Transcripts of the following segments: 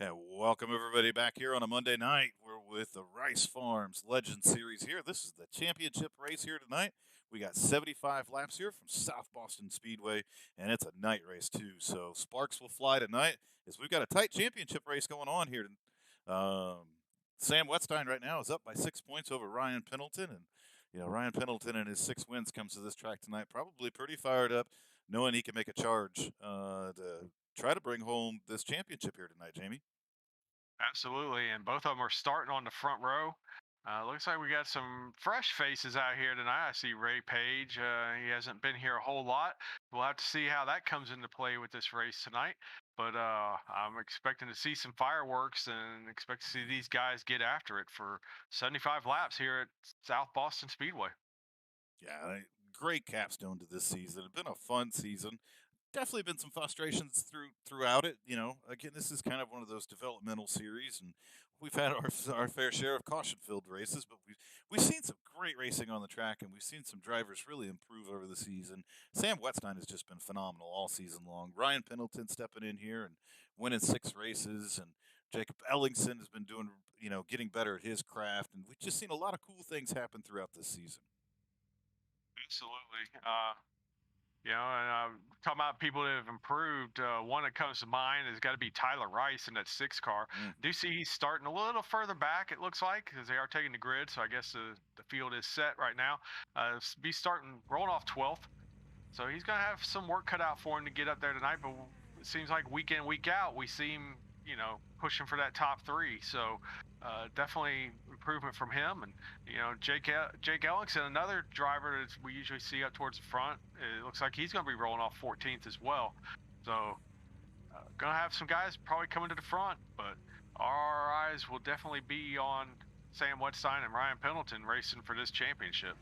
And welcome everybody back here on a Monday night. We're with the Rice Farms Legend Series here. This is the championship race here tonight. We got 75 laps here from South Boston Speedway, and it's a night race too. So sparks will fly tonight as we've got a tight championship race going on here. Sam Wetstein right now is up by 6 points over Ryan Pendleton, and Ryan Pendleton and his 6 wins comes to this track tonight, probably pretty fired up, knowing he can make a charge to try to bring home this championship here tonight, Jamie. Absolutely, and both of them are starting on the front row. Looks like we got some fresh faces out here tonight. I see Ray Page. He hasn't been here a whole lot. We'll have to see how that comes into play with this race tonight. But I'm expecting to see some fireworks and expect to see these guys get after it for 75 laps here at South Boston Speedway. Yeah, great capstone to this season. It's been a fun season. Definitely been some frustrations throughout it. Again, this is kind of one of those developmental series, and we've had our fair share of caution-filled races, but we've seen some great racing on the track, and we've seen some drivers really improve over the season. Sam Wetstein has just been phenomenal all season long. Ryan Pendleton stepping in here and winning 6 races, and Jacob Ellingson has been doing, getting better at his craft, and we've just seen a lot of cool things happen throughout this season. Absolutely. And talking about people that have improved, one that comes to mind has got to be Tyler Rice in that six car. Mm. Do see he's starting a little further back, it looks like, because they are taking the grid. So I guess the field is set right now. Be starting rolling off 12th. So he's going to have some work cut out for him to get up there tonight. But it seems like week in, week out, we see him, pushing for that top three. So definitely improvement from him. And, Jake Ellingson, another driver that we usually see up towards the front, it looks like he's going to be rolling off 14th as well. So going to have some guys probably coming to the front. But our eyes will definitely be on Sam Wetstein and Ryan Pendleton racing for this championship.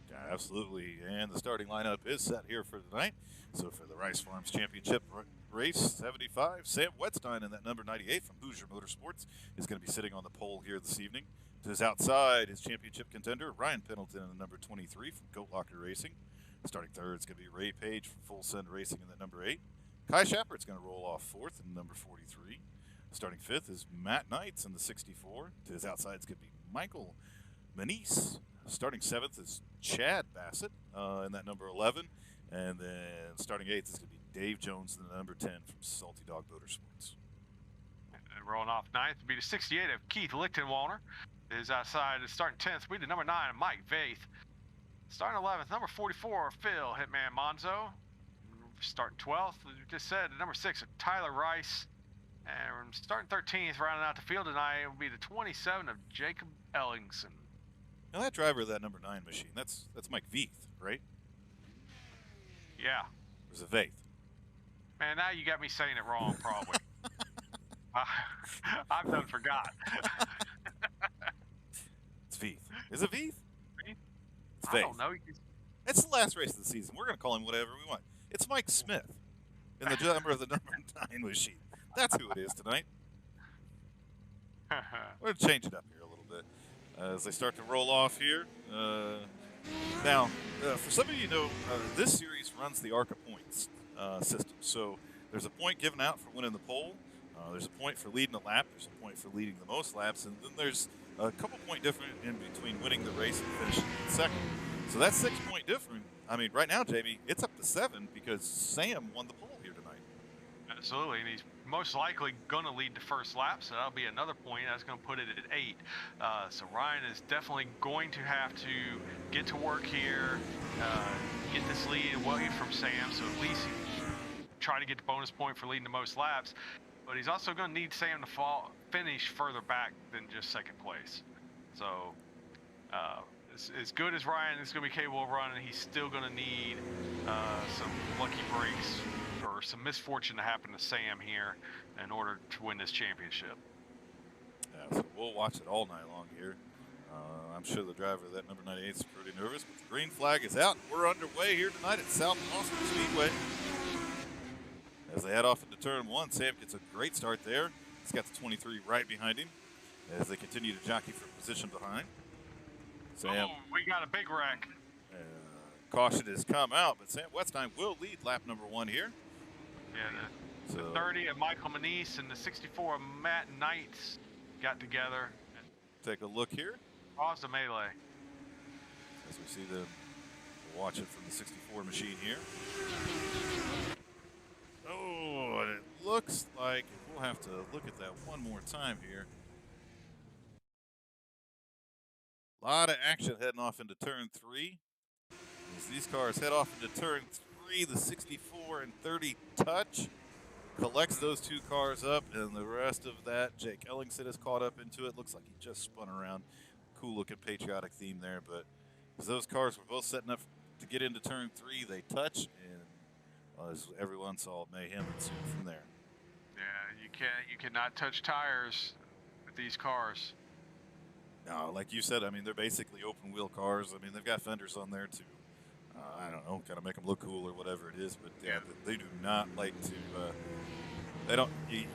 Yeah, absolutely. And the starting lineup is set here for tonight. So for the Rice Farms Championship race 75, Sam Wetstein in that number 98 from Hoosier Motorsports is going to be sitting on the pole here this evening. To his outside, his championship contender, Ryan Pendleton in the number 23 from Goat Locker Racing. Starting third is going to be Ray Page from Full Send Racing in the number 8. Kai Shepard's going to roll off fourth in number 43. Starting fifth is Matt Knights in the 64. To his outside is going to be Michael Manise. Starting seventh is Chad Bassett in that number 11. And then starting eighth is going to be Dave Jones in the number 10 from Salty Dog Motorsports. And rolling off ninth would be the 68 of Keith Lichtenwalder. His outside is starting 10th would be the number 9 of Mike Vaith. Starting 11th, number 44 Phil Hitman Monzo. Starting 12th, as we just said, the number 6 of Tyler Rice. And starting 13th, rounding out the field tonight, will be the 27 of Jacob Ellingson. Now that driver of that number 9 machine, that's Mike Veith, right? Yeah. Or is it Vaith? Man, now you got me saying it wrong, probably. I've done forgot. It's Veith. Is it Veith? It's Vaith. I don't know. It's the last race of the season. We're going to call him whatever we want. It's Mike Smith in the number of the number 9 machine. That's who it is tonight. We're going to change it up here a little bit as they start to roll off here. Now, for some of you know, this series runs the ARCA points system. So there's a point given out for winning the pole. There's a point for leading a lap. There's a point for leading the most laps. And then there's a couple point difference in between winning the race and finishing in second. So that's 6 point difference. I mean, right now, Jamie, it's up to 7 because Sam won the pole here tonight. Absolutely, and he's most likely going to lead the first lap, so that'll be another point. That's going to put it at 8. So Ryan is definitely going to have to get to work here, get this lead away from Sam, so at least try to get the bonus point for leading the most laps. But he's also going to need Sam to finish further back than just second place. So as good as Ryan is going to be capable of running, he's still going to need some lucky breaks or some misfortune to happen to Sam here in order to win this championship. Yeah, so we'll watch it all night long here. I'm sure the driver of that number 98 is pretty nervous, but the green flag is out. We're underway here tonight at South Boston Speedway. As they head off into turn 1, Sam gets a great start there. He's got the 23 right behind him as they continue to jockey for position behind. Sam. Oh, we got a big wreck. Caution has come out, but Sam Wetstein will lead lap number 1 here. Yeah, The 30 of Michael Manise and the 64 of Matt Knight got together and take a look here caused a melee. As we see them watch it from the 64 machine here. Oh, and it looks like we'll have to look at that one more time here. A lot of action heading off into turn 3. As these cars head off into turn 3, the 64 and 30 touch. Collects those two cars up, and the rest of that, Jake Ellingson is caught up into it. Looks like he just spun around. Cool looking patriotic theme there, but as those cars were both setting up to get into turn 3, they touch, and as everyone saw, mayhem ensue from there. Yeah, you cannot touch tires with these cars. No, like you said, I mean, they're basically open wheel cars. I mean, they've got fenders on there to, I don't know, kind of make them look cool or whatever it is. But yeah, they do not like to. They don't. You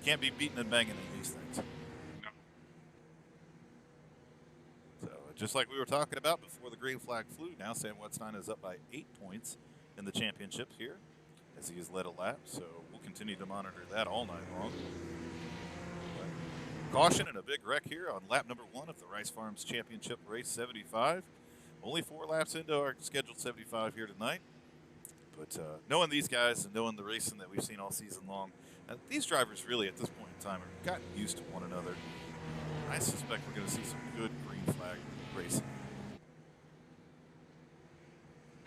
can't be beating and banging in these things. No. So just like we were talking about before the green flag flew, now Sam Wetstein is up by 8 points in the championship here, as he has led a lap. So we'll continue to monitor that all night long. Caution and a big wreck here on lap number 1 of the Rice Farms Championship Race 75. Only 4 laps into our scheduled 75 here tonight. But knowing these guys and knowing the racing that we've seen all season long, these drivers really at this point in time have gotten used to one another. I suspect we're going to see some good green flag racing.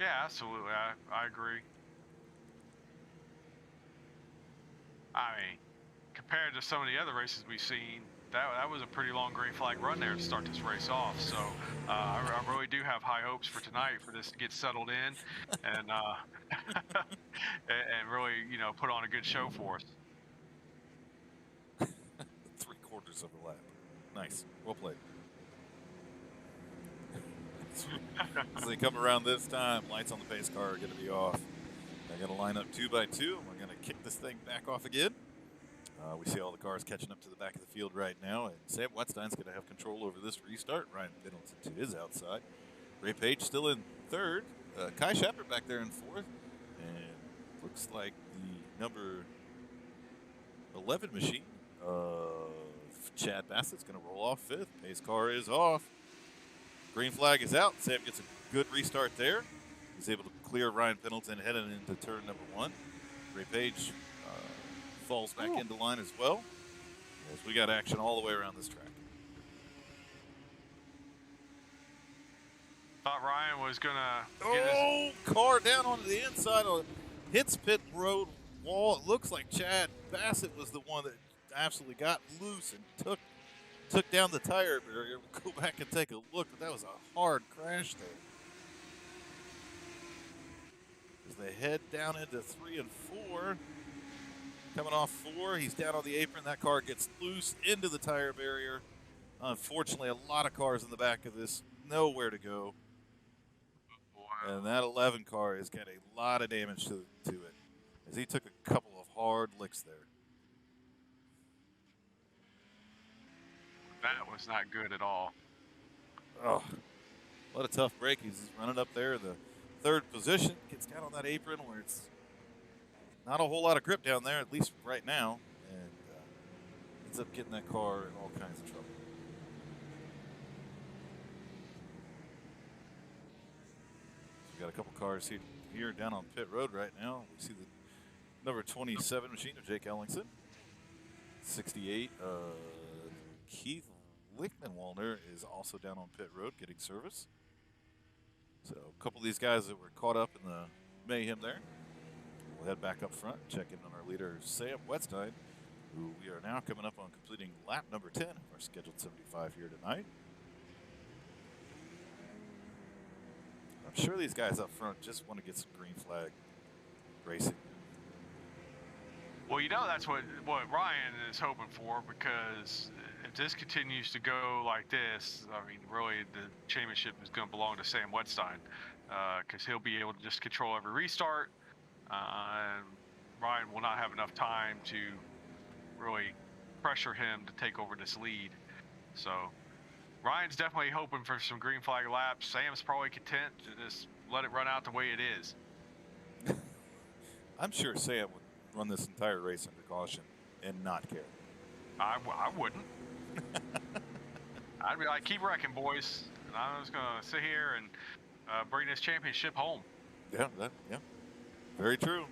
Yeah, absolutely. I agree. I mean, compared to some of the other races we've seen, that was a pretty long green flag run there to start this race off. So I really do have high hopes for tonight for this to get settled in and and really, put on a good show for us. 3/4 of a lap. Nice. Well played. As they come around this time, lights on the pace car are going to be off. They're going to line up 2 by 2, and we're going to kick this thing back off again. We see all the cars catching up to the back of the field right now, and Sam Wetstein's going to have control over this restart. Ryan Middleton to his outside. Ray Page still in 3rd. Kai Shepard back there in 4th. And looks like the number 11 machine of Chad Bassett's going to roll off 5th. Pace car is off. Green flag is out. Sam gets a good restart there. He's able to clear Ryan Pendleton heading into turn number 1. Ray Page falls back into line as well, as we got action all the way around this track. Thought Ryan was gonna car down onto the inside of hits pit road wall. It looks like Chad Bassett was the one that absolutely got loose and took down the tire barrier. We'll go back and take a look, but that was a hard crash there. As they head down into 3 and 4. Coming off 4, he's down on the apron. That car gets loose into the tire barrier. Unfortunately, a lot of cars in the back of this, nowhere to go. Wow. And that 11 car has got a lot of damage to it, as he took a couple of hard licks there. That was not good at all. Oh, what a tough break. He's running up there, the 3rd position. Gets down on that apron where it's not a whole lot of grip down there, at least right now, and ends up getting that car in all kinds of trouble. So we got a couple cars here down on pit road right now. We see the number 27 machine of Jake Ellingson. 68, Keith Lichtmanwalner is also down on pit road getting service. So a couple of these guys that were caught up in the mayhem there. We'll head back up front, check in on our leader, Sam Wetstein, who we are now coming up on completing lap number 10 of our scheduled 75 here tonight. I'm sure these guys up front just want to get some green flag racing. Well, that's what Ryan is hoping for, because if this continues to go like this, I mean, really the championship is going to belong to Sam Wetstein, because he'll be able to just control every restart. And Ryan will not have enough time to really pressure him to take over this lead. So Ryan's definitely hoping for some green flag laps. Sam's probably content to just let it run out the way it is. I'm sure Sam run this entire race under caution and not care. I wouldn't. I'd be like, keep wrecking, boys. And I'm just going to sit here and bring this championship home. Yeah, very true.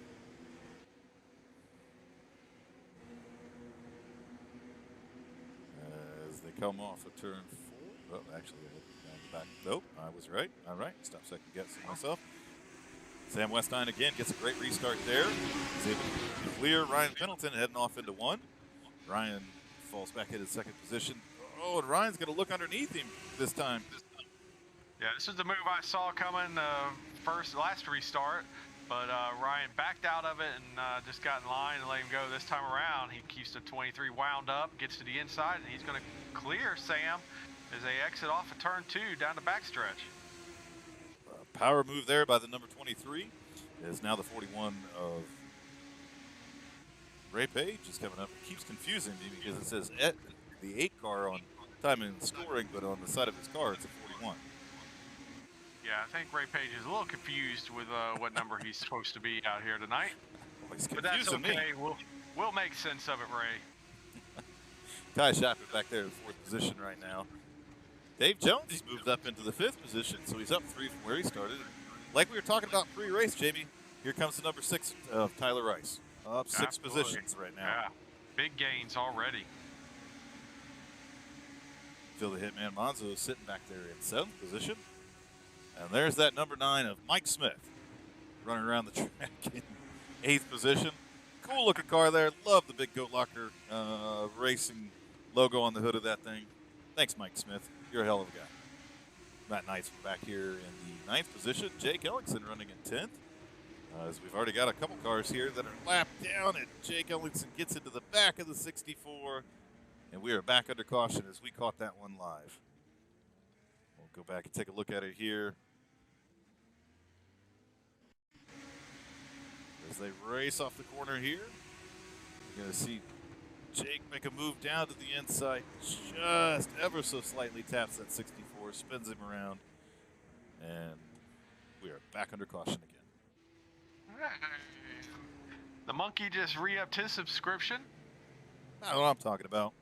As they come off of turn 4. Oh, actually, down the back. Nope, I was right. All right, stop second guessing myself. Sam Westine again gets a great restart there. He's able to clear Ryan Pendleton heading off into 1. Ryan falls back into second position. Oh, and Ryan's going to look underneath him this time. Yeah, this is the move I saw coming last restart, but Ryan backed out of it and just got in line and let him go this time around. He keeps the 23 wound up, gets to the inside, and he's going to clear Sam as they exit off of turn 2 down the backstretch. Power move there by the number 23 is now the 41 of Ray Page is coming up. It keeps confusing me because it says the 8 car on time and scoring, but on the side of his car it's a 41. Yeah, I think Ray Page is a little confused with what number he's supposed to be out here tonight. Well, he's but that's confusing okay. me. We'll make sense of it, Ray. Ty Shopper back there in 4th position right now. Dave Jones, he's moved up into the 5th position, so he's up 3 from where he started. Like we were talking about pre-race, Jamie, here comes the number 6 of Tyler Rice. Up 6 Absolutely. positions right now. Yeah, big gains already. Phil the Hitman Monzo is sitting back there in 7th position. And there's that number 9 of Mike Smith running around the track in 8th position. Cool looking car there. Love the big Goat Locker racing logo on the hood of that thing. Thanks, Mike Smith. You're a hell of a guy. Matt Knight's back here in the 9th position. Jake Ellingson running in 10th. As we've already got a couple cars here that are lapped down, and Jake Ellingson gets into the back of the 64. And we are back under caution as we caught that one live. We'll go back and take a look at it here. As they race off the corner here, you're going to see Jake make a move down to the inside, just ever so slightly taps that 64, spins him around, and we are back under caution again. The monkey just re-upped his subscription. That's what I'm talking about.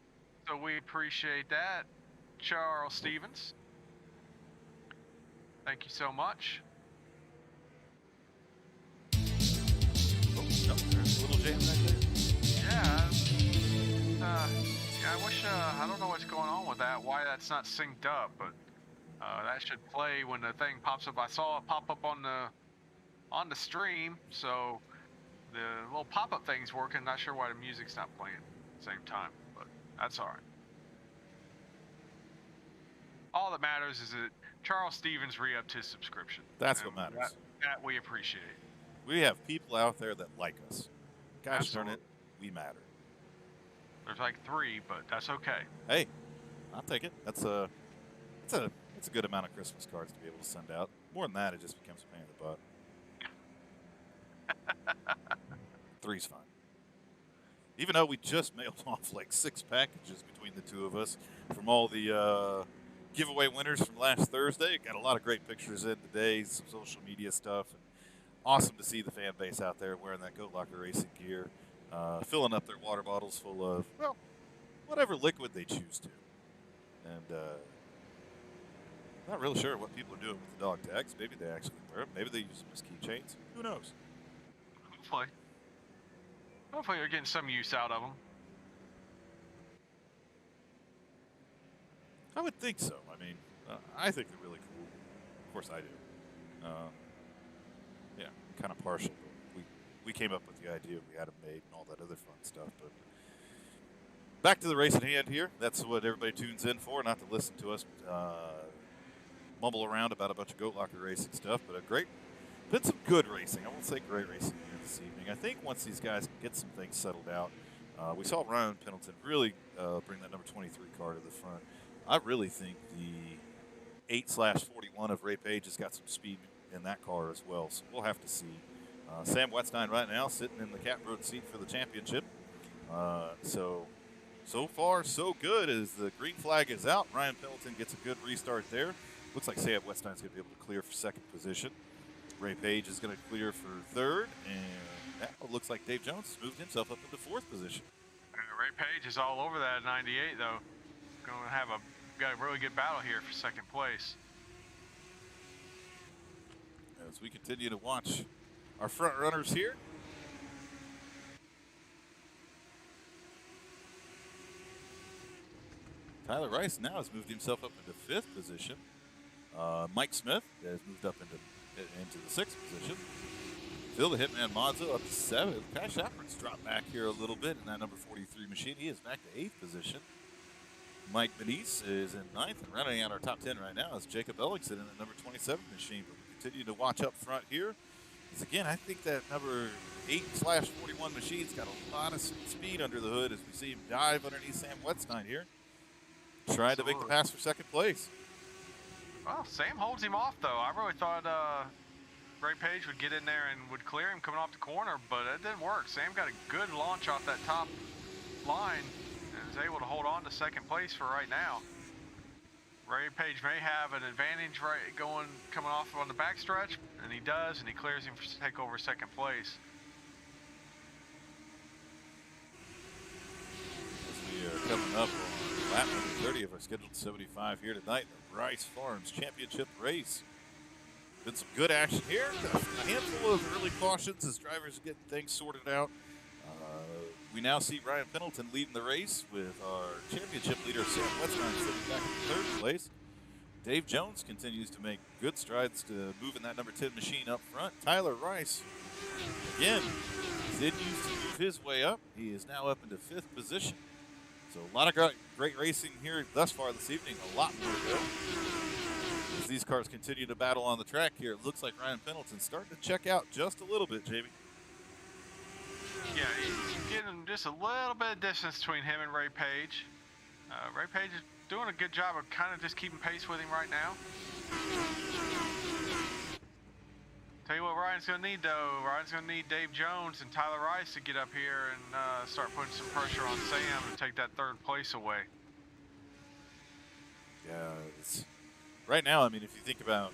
So we appreciate that, Charles Stevens. Thank you so much. Oh, no, there's a little jam back there. Yeah. Yeah, I wish, I don't know what's going on with that, why that's not synced up, but that should play when the thing pops up. I saw it pop up on the stream, so the little pop-up thing's working. Not sure why the music's not playing at the same time, but that's all right. All that matters is that Charles Stevens re-upped his subscription. That's what matters. That we appreciate. We have people out there that like us. Gosh Absolutely. darn it, we matter. There's like 3, but that's okay. Hey, I'll take it. That's a good amount of Christmas cards to be able to send out. More than that, it just becomes a pain in the butt. 3's fine. Even though we just mailed off like 6 packages between the two of us from all the giveaway winners from last Thursday. Got a lot of great pictures in today, some social media stuff. And awesome to see the fan base out there wearing that Goat Locker racing gear, filling up their water bottles full of, well, whatever liquid they choose to. And not really sure what people are doing with the dog tags. Maybe they actually wear them. Maybe they use them as keychains. Who knows? Hopefully you're getting some use out of them. I would think so. I mean, I think they're really cool. Of course I do. Yeah, I'm kind of partial, but we came up with the idea. We had them made and all that other fun stuff. But back to the race at hand here. That's what everybody tunes in for, not to listen to us mumble around about a bunch of Goat Locker racing stuff, but been some good racing. I won't say great racing here this evening. I think once these guys get some things settled out, we saw Ryan Pendleton really bring that number 23 car to the front. I really think the 8/41 of Ray Page has got some speed in that car as well, so we'll have to see. Sam Wetstein right now sitting in the catbird seat for the championship. So far, so good as the green flag is out. Ryan Pendleton gets a good restart there. Looks like Sam Wetstein's going to be able to clear for second position. Ray Page is going to clear for third, and Now it looks like Dave Jones moved himself up into 4th position. Ray Page is all over that 98 though. Going to have got a really good battle here for 2nd place. As we continue to watch our front runners here. Tyler Rice now has moved himself up into 5th position. Mike Smith has moved up into the 6th position. Phil the Hitman Mazzo up to 7th. Pat Shepard's dropped back here a little bit in that number 43 machine. He is back to 8th position. Mike Benitez is in 9th, and rounding out our top 10 right now is Jacob Ellingson in the number 27 machine. But we continue to watch up front here. Because again, I think that number 8/41 machine's got a lot of speed under the hood as we see him dive underneath Sam Wetstein here. Trying to make the pass for 2nd place. Well, Sam holds him off, though. I really thought Ray Page would get in there and would clear him coming off the corner, but it didn't work. Sam got a good launch off that top line and is able to hold on to 2nd place for right now. Ray Page may have an advantage coming off on the backstretch, and he does, and he clears him to take over 2nd place. As we are coming up on lap number 30 of our scheduled 75 here tonight, the Rice Farms Championship race. Been some good action here. A handful of early cautions as drivers are getting things sorted out. We now see Ryan Pendleton leading the race with our championship leader, Sam Wetstein, sitting back in 3rd place. Dave Jones continues to make good strides to moving that number 10 machine up front. Tyler Rice, again, continues to move his way up. He is now up into 5th position. So a lot of great racing here thus far this evening. A lot more to go. As these cars continue to battle on the track here, it looks like Ryan Pendleton's starting to check out just a little bit, Jamie. Yeah, he's getting just a little bit of distance between him and Ray Page. Ray Page is doing a good job of kind of just keeping pace with him right now. Tell you what Ryan's going to need, though. Ryan's going to need Dave Jones and Tyler Rice to get up here and start putting some pressure on Sam to take that 3rd place away. Yeah, right now, I mean, if you think about,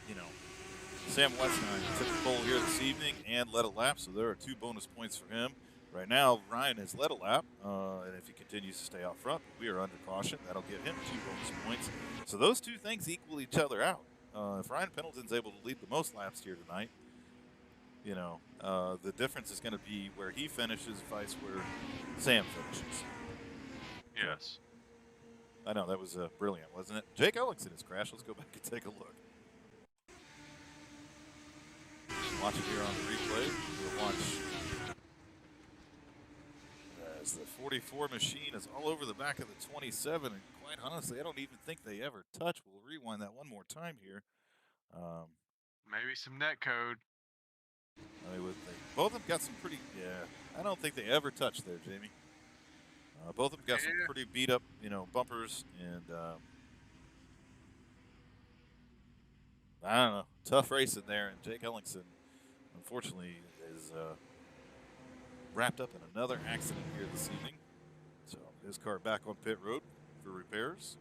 Sam Wetstein took the pole here this evening and led a lap, so there are 2 bonus points for him. Right now, Ryan has led a lap, and if he continues to stay out front, we are under caution. That'll give him 2 bonus points. So those 2 things equal each other out. If Ryan Pendleton's able to lead the most laps here tonight, the difference is going to be where he finishes, vice where Sam finishes. Yes. I know, that was brilliant, wasn't it? Jake Ellingson has crashed. Let's go back and take a look. Watch it here on the replay. We'll watch as the 44 machine is all over the back of the 27, and quite honestly, I don't even think they ever touch. We'll rewind that one more time here. Maybe some net code. I would think. Both of them got some pretty, I don't think they ever touched there, Jamie. Both of them got some pretty beat up, bumpers, and I don't know, tough race in there, and Jake Ellingson, unfortunately, is wrapped up in another accident here this evening. So his car back on pit road for repairs.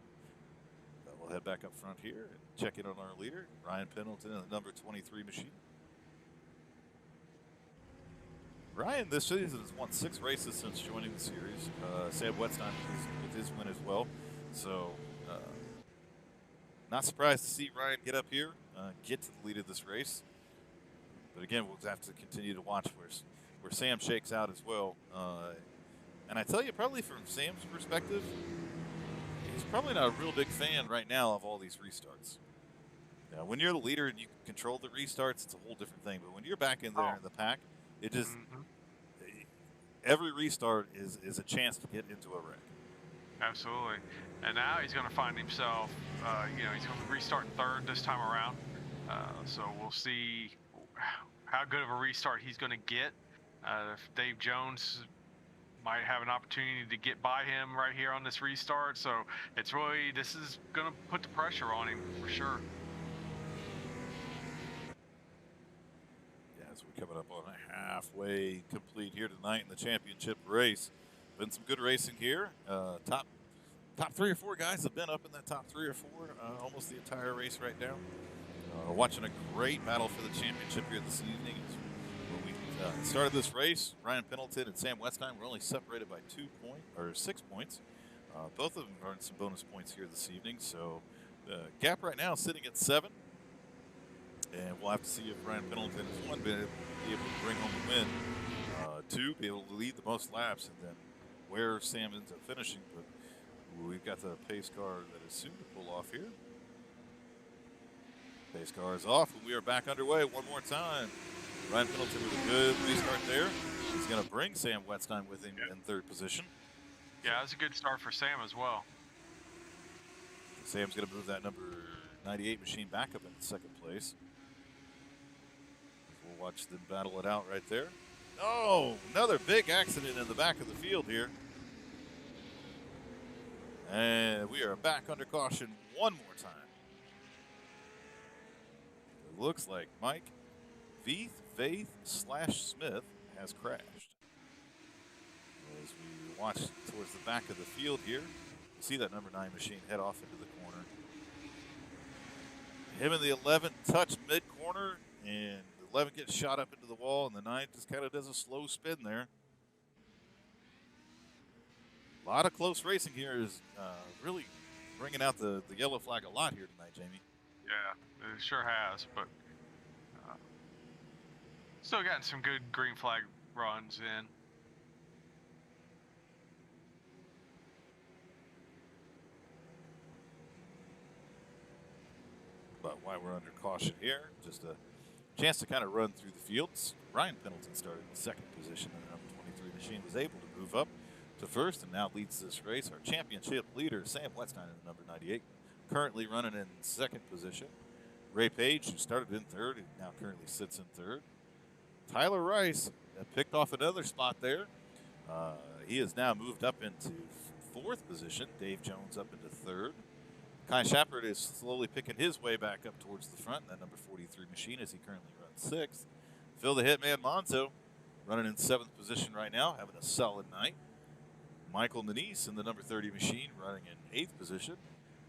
We'll head back up front here and check in on our leader, Ryan Pendleton, in the number 23 machine. Ryan this season has won 6 races since joining the series. Sam Wetstein with his win as well. So not surprised to see Ryan get up here, get to the lead of this race. But again, we'll have to continue to watch where Sam shakes out as well. And I tell you, probably from Sam's perspective, he's probably not a real big fan right now of all these restarts. When you're the leader and you can control the restarts, it's a whole different thing. But when you're back in there in the pack, it just every restart is a chance to get into a wreck. Absolutely. And now he's going to find himself, he's going to restart 3rd this time around. So we'll see how good of a restart he's going to get. If Dave Jones might have an opportunity to get by him right here on this restart. So it's really, this is going to put the pressure on him for sure. Yeah, as we're coming up on a halfway complete here tonight in the championship race. Been some good racing here. Top 3 or 4 guys have been up in that top 3 or 4 almost the entire race right now. Watching a great battle for the championship here this evening. When we Started this race, Ryan Pendleton and Sam Westine were only separated by 6 points. Both of them earned some bonus points here this evening, so the gap right now is sitting at 7. And we'll have to see if Ryan Pendleton has, 1, been able to bring home the win, 2, be able to lead the most laps, and then where Sam ends up finishing. But we've got the pace car that is soon to pull off here. Pace car is off, and we are back underway one more time. Ryan Pendleton with a good restart there. He's going to bring Sam Wetstein with him in 3rd position. Yeah, that's a good start for Sam as well. Sam's going to move that number 98 machine back up into 2nd place. We'll watch them battle it out right there. Oh, another big accident in the back of the field here. And we are back under caution one more time. It looks like Mike Faith/Smith has crashed. As we watch towards the back of the field here, you see that number 9 machine head off into the corner. Him and the 11 touch mid-corner, and the 11 gets shot up into the wall, and the 9 just kind of does a slow spin there. A lot of close racing here is really bringing out the yellow flag a lot here tonight, Jamie. Yeah, it sure has, but still gotten some good green flag runs in. But why we're under caution here, just a chance to kind of run through the fields. Ryan Pendleton started in 2nd position, and the number 23 machine was able to move up to 1st and now leads this race. Our championship leader, Sam Wetstein, in the number 98, currently running in 2nd position. Ray Page, who started in 3rd, and now currently sits in 3rd. Tyler Rice picked off another spot there. He has now moved up into 4th position. Dave Jones up into 3rd. Kai Shepard is slowly picking his way back up towards the front in that number 43 machine as he currently runs 6th. Phil the Hitman Monzo running in 7th position right now, having a solid night. Michael Nanise in the number 30 machine running in 8th position.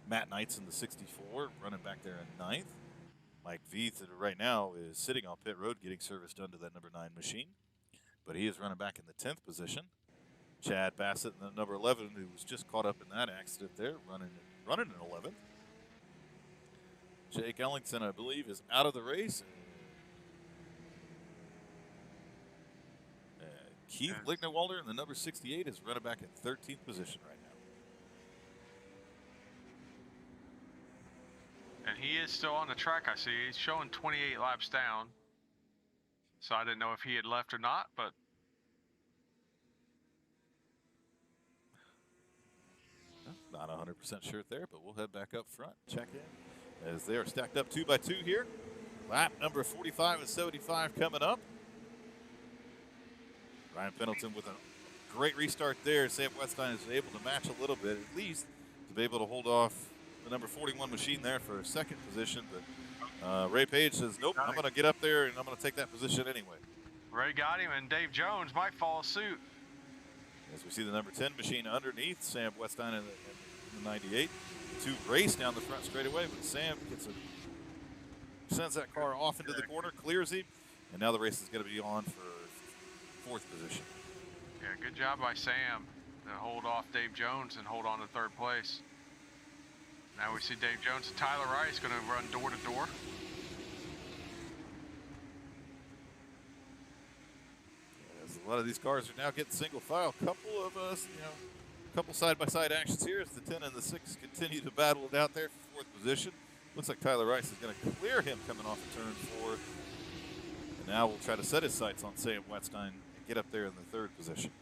Matt Knights in the 64 running back there in 9th. Mike Veith right now is sitting on pit road getting service done to that number 9 machine. But he is running back in the 10th position. Chad Bassett in the number 11, who was just caught up in that accident there, running in 11th. Jake Ellington, I believe, is out of the race. Keith Lignewalder in the number 68 is running back in 13th position right now. And he is still on the track, I see. He's showing 28 laps down. So I didn't know if he had left or not, but not 100% sure there, but we'll head back up front, check in, as they are stacked up 2 by 2 here. Lap number 45 and 75 coming up. Ryan Pendleton with a great restart there. Sam Wetstein is able to match a little bit, at least to be able to hold off the number 41 machine there for 2nd position. But Ray Page says, nope, I'm going to get up there and I'm going to take that position anyway. Ray got him, and Dave Jones might follow suit. As we see the number 10 machine underneath Sam Wetstein in the 98. 2 race down the front straightaway, but Sam sends that car off into the corner, clears him, and now the race is going to be on for 4th position. Yeah, good job by Sam to hold off Dave Jones and hold on to 3rd place. Now we see Dave Jones and Tyler Rice going to run door to door. A lot of these cars are now getting single file. Couple of us, couple side-by-side actions here as the 10 and the 6 continue to battle it out there for 4th position. Looks like Tyler Rice is going to clear him coming off of turn 4. And now we'll try to set his sights on Sam Wetstein and get up there in the 3rd position.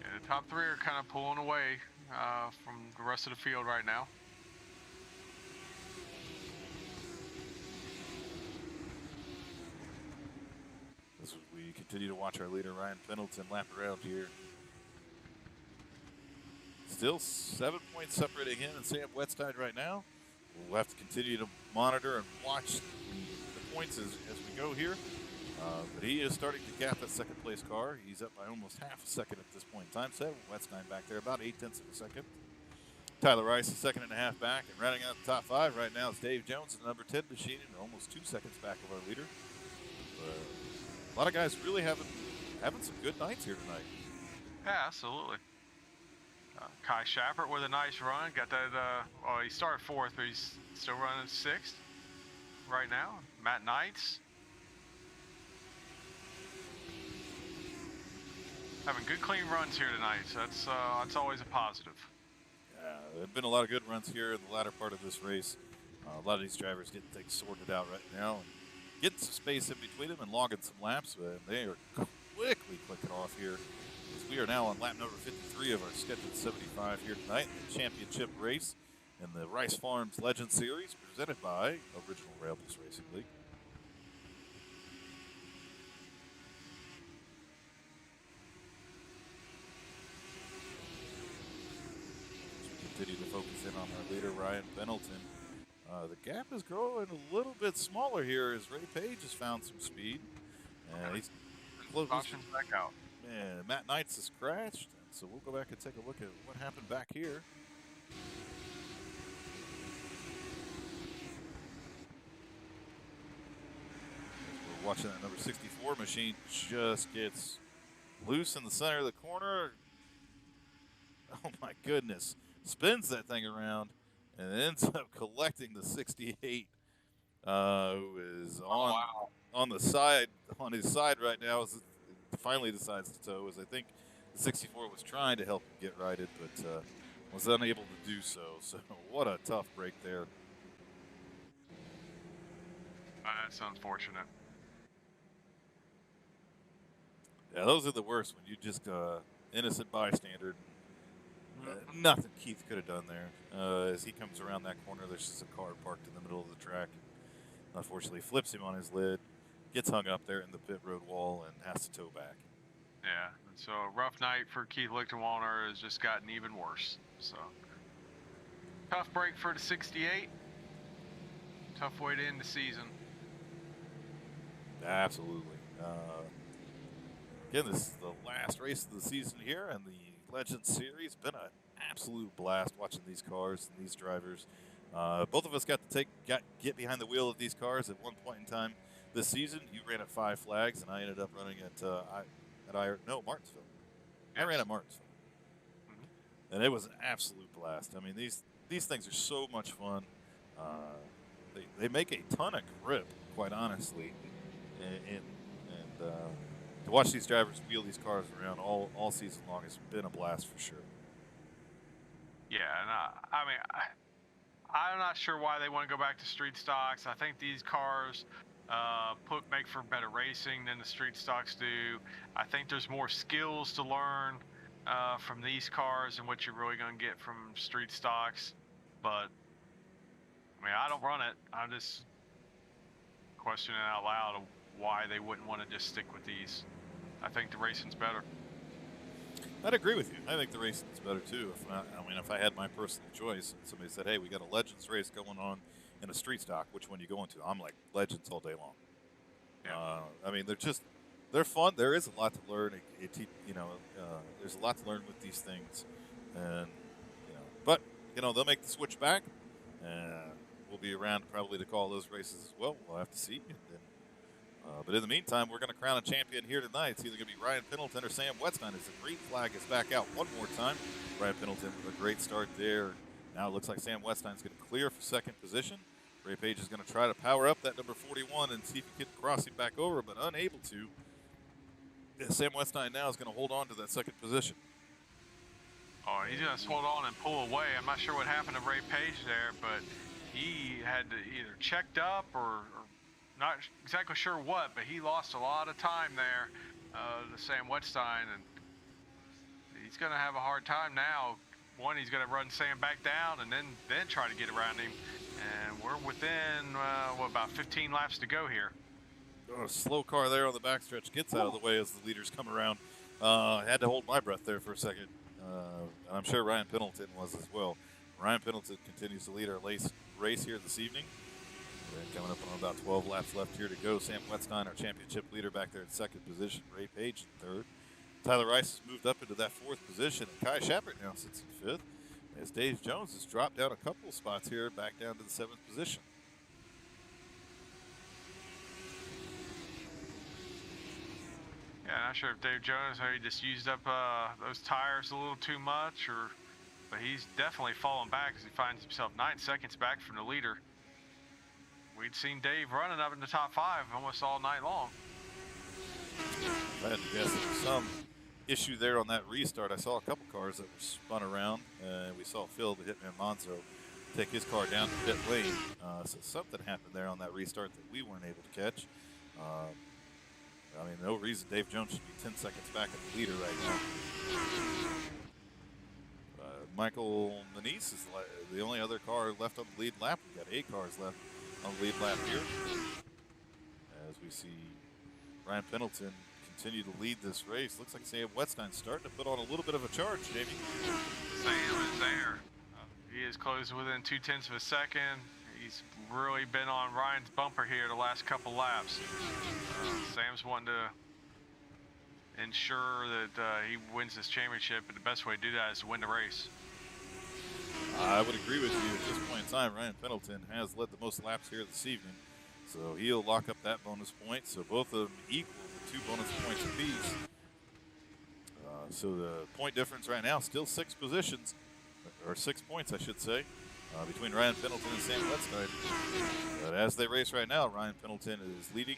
Yeah, the top 3 are kind of pulling away from the rest of the field right now. As we continue to watch our leader, Ryan Pendleton, lap around here. Still 7 points separating him and Sam Wetstein right now. We'll have to continue to monitor and watch the points as we go here. But he is starting to gap that 2nd place car. He's up by almost half a second at this point in time. Sam Wetstein back there, about 0.8 of a second. Tyler Rice is 2.5 back, and rounding out the top 5 right now is Dave Jones, the number 10 machine, and almost 2 seconds back of our leader. A lot of guys really having some good nights here tonight. Yeah, absolutely. Kai Shappert with a nice run. Got that. Well, he started 4th, but he's still running 6th right now. Matt Knights having good, clean runs here tonight. So that's always a positive. There have been a lot of good runs here in the latter part of this race. A lot of these drivers getting things sorted out right now and getting some space in between them and logging some laps. But they are quickly clicking off here. As we are now on lap number 53 of our scheduled 75 here tonight in the championship race in the Rice Farms Legend Series presented by Original Railbus Racing League. Continue to focus in on our leader, Ryan Pendleton. The gap is growing a little bit smaller here as Ray Page has found some speed. He's close. Options back out. Man, Matt Knights has crashed, so we'll go back and take a look at what happened back here. We're watching that number 64 machine just gets loose in the center of the corner. Oh my goodness. Spins that thing around and ends up collecting the 68, who is on the side, on his side right now, as it finally decides to tow, as I think the 64 was trying to help him get righted, but was unable to do so. So what a tough break there. That's unfortunate. Yeah, those are the worst when you just innocent bystander. Nothing Keith could have done there. As he comes around that corner, there's just a car parked in the middle of the track. Unfortunately, flips him on his lid, gets hung up there in the pit road wall, and has to tow back. Yeah, and so a rough night for Keith Lichtenwalner has just gotten even worse. So tough break for the 68. Tough way to end the season. Absolutely. Again, this is the last race of the season here, and the Legends Series. Been an absolute blast watching these cars and these drivers. Both of us got to get behind the wheel of these cars at one point in time this season. You ran at 5 Flags, and I ended up running at Martinsville. Yes. I ran at Martinsville, and it was an absolute blast. I mean, these things are so much fun. They make a ton of grip, quite honestly, and to watch these drivers wheel these cars around all season long has been a blast for sure. Yeah, and I mean, I'm not sure why they want to go back to street stocks. I think these cars make for better racing than the street stocks do. I think there's more skills to learn from these cars than what you're really going to get from street stocks. But I mean, I don't run it. I'm just questioning out loud why they wouldn't want to just stick with these. I think the racing's better. I'd agree with you. I think the racing's better too. If I had my personal choice, and somebody said, "Hey, we got a Legends race going on in a street stock. Which one you going to?" I'm like, Legends all day long. Yeah. I mean, they're fun. There is a lot to learn. There's a lot to learn with these things, and but they'll make the switch back, and we'll be around probably to call those races as well. We'll have to see. But in the meantime, we're going to crown a champion here tonight. It's either going to be Ryan Pendleton or Sam Wetstein as the green flag is back out one more time. Ryan Pendleton with a great start there. Now it looks like Sam Wetstein's going to clear for second position. Ray Page is going to try to power up that number 41 and see if he can cross him back over, but unable to. Sam Wetstein now is going to hold on to that second position. Oh, he's going to hold on and pull away. I'm not sure what happened to Ray Page there, but he had to either checked up or not exactly sure what, but he lost a lot of time there to Sam Wetstein, and he's going to have a hard time now. One, he's going to run Sam back down and then try to get around him, and we're within, about 15 laps to go here. A slow car there on the backstretch gets out of the way as the leaders come around. I had to hold my breath there for a second, and I'm sure Ryan Pendleton was as well. Ryan Pendleton continues to lead our race here this evening. We're coming up on about 12 laps left here to go. Sam Wetstein, our championship leader, back there in second position. Ray Page in third. Tyler Rice has moved up into that fourth position. And Kai Shappert now sits in fifth. as Dave Jones has dropped down a couple of spots here, back down to the 7th position. Yeah, not sure if Dave Jones maybe just used up those tires a little too much, but he's definitely falling back as he finds himself 9 seconds back from the leader. We'd seen Dave running up in the top 5 almost all night long. If I had to guess, there was some issue there on that restart. I saw a couple cars that were spun around, and we saw Phil, the Hitman Monzo, take his car down to pit lane. So something happened there on that restart that we weren't able to catch. I mean, no reason Dave Jones should be 10 seconds back at the leader right now. Michael Manise is the only other car left on the lead lap. We've got 8 cars left on the lead lap here. As we see Ryan Pendleton continue to lead this race. Looks like Sam Wetstein's starting to put on a little bit of a charge, Jamie. Sam is there. He is closing within 0.2 of a second. He's really been on Ryan's bumper here the last couple laps. Sam's wanting to ensure that he wins this championship, and the best way to do that is to win the race. I would agree with you. At this point in time, Ryan Pendleton has led the most laps here this evening, so he'll lock up that bonus point. So both of them equal the 2 bonus points apiece. So the point difference right now still 6 positions, or 6 points, I should say, between Ryan Pendleton and Sam Wetstein. But as they race right now, Ryan Pendleton is leading,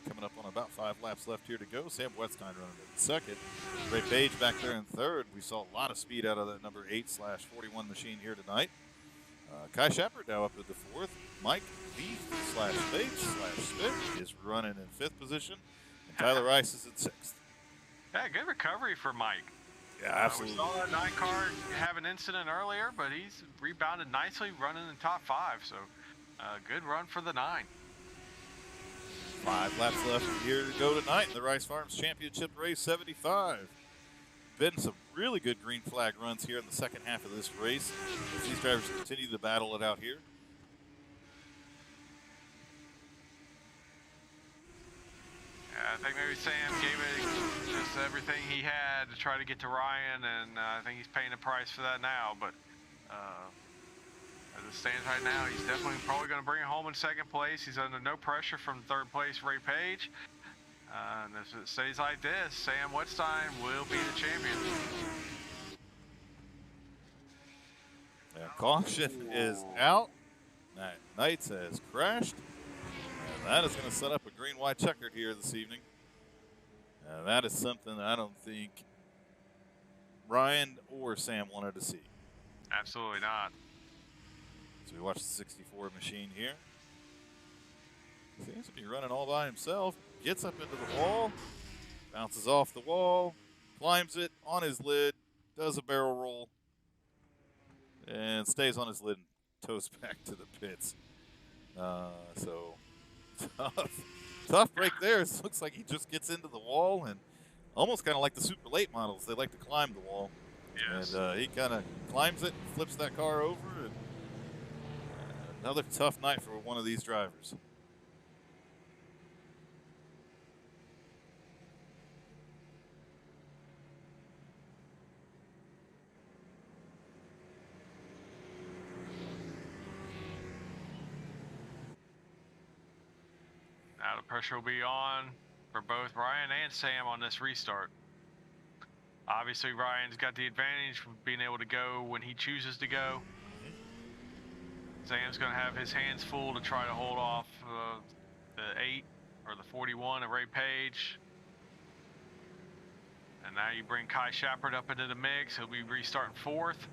coming up on about 5 laps left here to go. Sam Wetstein running in second. Ray Page back there in third. We saw a lot of speed out of that number 8/41 machine here tonight. Kai Shepard now up into 4th. Mike Beef/Bates/Spit is running in 5th position. And Tyler Rice is in 6th. Yeah, good recovery for Mike. Yeah, absolutely. We saw that 9 car have an incident earlier, but he's rebounded nicely, running in top 5. So, good run for the 9. 5 laps left here to go tonight in the Rice Farms Championship Race 75. Been some really good green flag runs here in the second half of this race as these drivers continue to battle it out here. I think maybe Sam gave it just everything he had to try to get to Ryan, and I think he's paying the price for that now. But as it stands right now, he's definitely probably going to bring it home in 2nd place. He's under no pressure from 3rd place Ray Page. And if it stays like this, Sam Wetstein will be the champion. And caution is out. Knights has crashed. And that is going to set up a green-white checkered here this evening. And that is something I don't think Ryan or Sam wanted to see. Absolutely not. So we watch the 64 machine here. Seems to be running all by himself. Gets up into the wall, bounces off the wall, climbs it on his lid, does a barrel roll, and stays on his lid and toes back to the pits. So tough break there. It looks like he just gets into the wall, and almost kind of like the super late models. They like to climb the wall. Yes. And he kind of climbs it, flips that car over, and another tough night for one of these drivers. Now the pressure will be on for both Ryan and Sam on this restart. Obviously, Ryan's got the advantage from being able to go when he chooses to go. Sam's going to have his hands full to try to hold off the 8 or the 41 of Ray Page. And now you bring Kai Shepard up into the mix. He'll be restarting 4th.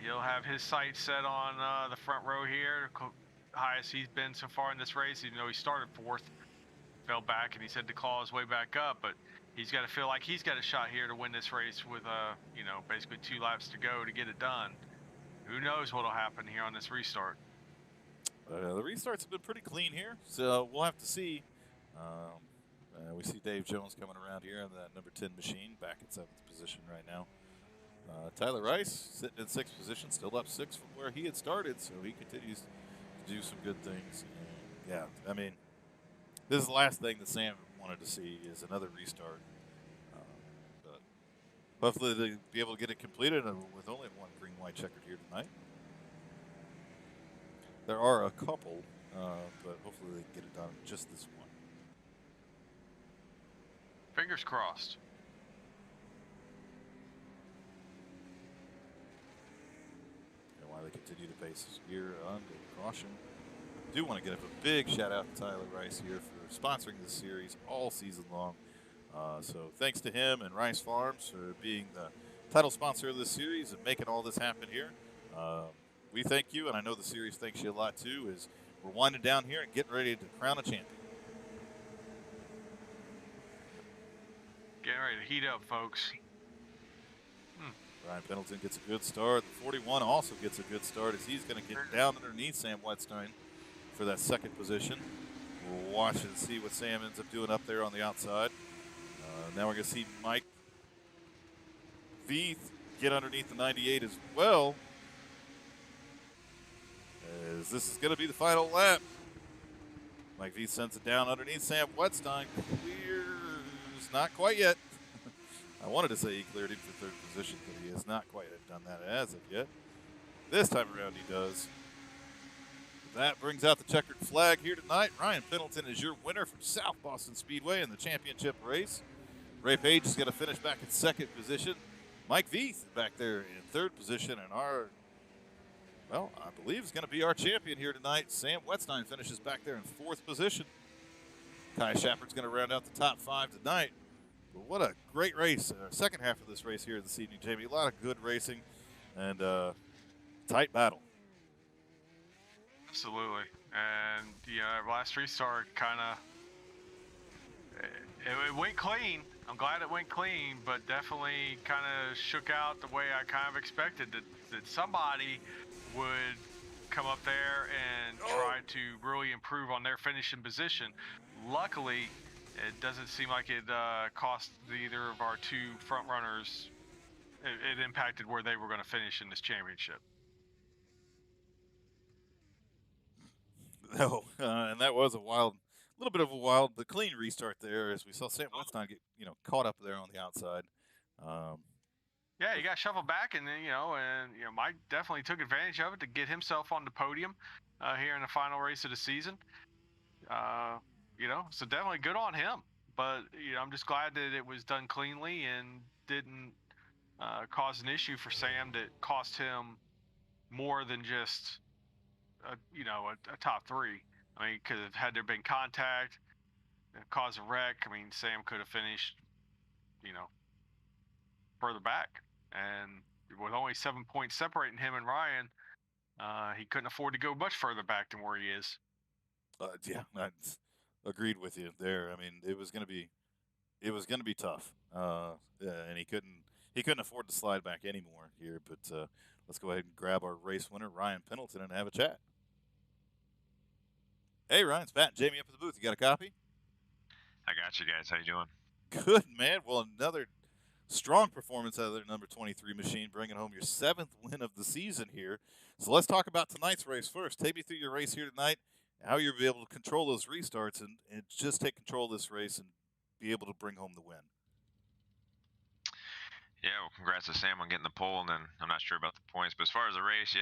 He'll have his sights set on the front row here. Highest he's been so far in this race, even though he started 4th. Fell back, and he said to claw his way back up, but he's got to feel like he's got a shot here to win this race with, you know, basically 2 laps to go to get it done. Who knows what'll happen here on this restart? The restarts have been pretty clean here, so we'll have to see. We see Dave Jones coming around here in that number 10 machine, back in 7th position right now. Tyler Rice sitting in 6th position, still up 6 from where he had started, so he continues to do some good things. And yeah, I mean, this is the last thing that Sam wanted to see is another restart. But Hopefully they'll be able to get it completed with only one green-white checkered here tonight. There are a couple, but hopefully they can get it done just this one. Fingers crossed. And while they continue to pace here under caution, I do want to give a big shout out to Tyler Rice here for sponsoring this series all season long. So thanks to him and Rice Farms for being the title sponsor of this series and making all this happen here. We thank you, and I know the series thanks you a lot too, as we're winding down here and getting ready to crown a champion. Getting ready to heat up, folks. Ryan Pendleton gets a good start. The 41 also gets a good start as he's going to get down underneath Sam Wetstein for that second position. We'll watch and see what Sam ends up doing up there on the outside. Now we're going to see Mike Veith get underneath the 98 as well, as this is going to be the final lap. Mike Veith sends it down underneath Sam Wetstein. Clears, not quite yet. I wanted to say he cleared him for third position, but he has not quite done that as of yet. This time around he does. That brings out the checkered flag here tonight. Ryan Pendleton is your winner from South Boston Speedway in the championship race. Ray Page is going to finish back in second position. Mike Veith back there in third position, and I believe is going to be our champion here tonight. Sam Wetstein finishes back there in fourth position. Kai Shepard's going to round out the top five tonight. But what a great race. Second half of this race here this evening, Jamie. A lot of good racing and tight battle. Absolutely. And, last restart kind of, it went clean. I'm glad it went clean, but definitely kind of shook out the way I kind of expected that somebody would come up there and try to really improve on their finishing position. Luckily, it doesn't seem like it cost either of our two front runners. It impacted where they were going to finish in this championship. No, and that was a little bit of a wild but clean restart there, as we saw Sam Wetstein get caught up there on the outside. Yeah, he got shuffled back, and then Mike definitely took advantage of it to get himself on the podium here in the final race of the season. So definitely good on him. But I'm just glad that it was done cleanly and didn't cause an issue for Sam that cost him more than just a top three. I mean, because had there been contact, caused a wreck, I mean, Sam could have finished, further back. And with only 7 points separating him and Ryan, he couldn't afford to go much further back than where he is. Yeah, I agreed with you there. I mean, it was going to be tough, and he couldn't afford to slide back anymore here. But let's go ahead and grab our race winner, Ryan Pendleton, and have a chat. Hey, Ryan, it's Pat and Jamie up at the booth. You got a copy? I got you guys. How you doing? Good, man. Well, another strong performance out of their number 23 machine, bringing home your 7th win of the season here. So let's talk about tonight's race first. Take me through your race here tonight, how you'll be able to control those restarts and just take control of this race and be able to bring home the win. Yeah, well, congrats to Sam on getting the pole, and then I'm not sure about the points. But as far as the race,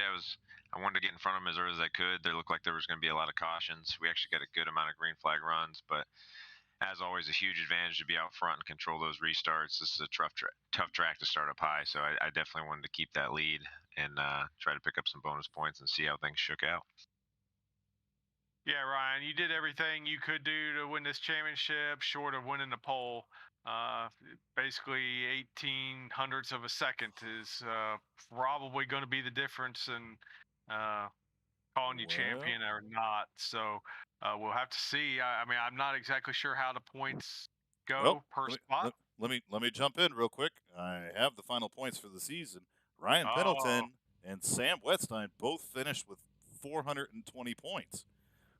I wanted to get in front of him as early as I could. There looked like there was going to be a lot of cautions. We actually got a good amount of green flag runs, but as always, a huge advantage to be out front and control those restarts. This is a tough track to start up high, so I definitely wanted to keep that lead and try to pick up some bonus points and see how things shook out. Yeah, Ryan, you did everything you could do to win this championship, short of winning the pole. Basically 18 hundredths of a second is probably going to be the difference in calling you champion or not. So we'll have to see. I mean, I'm not exactly sure how the points go per spot. Let me jump in real quick. I have the final points for the season. Ryan Pendleton and Sam Wetstein both finished with 420 points.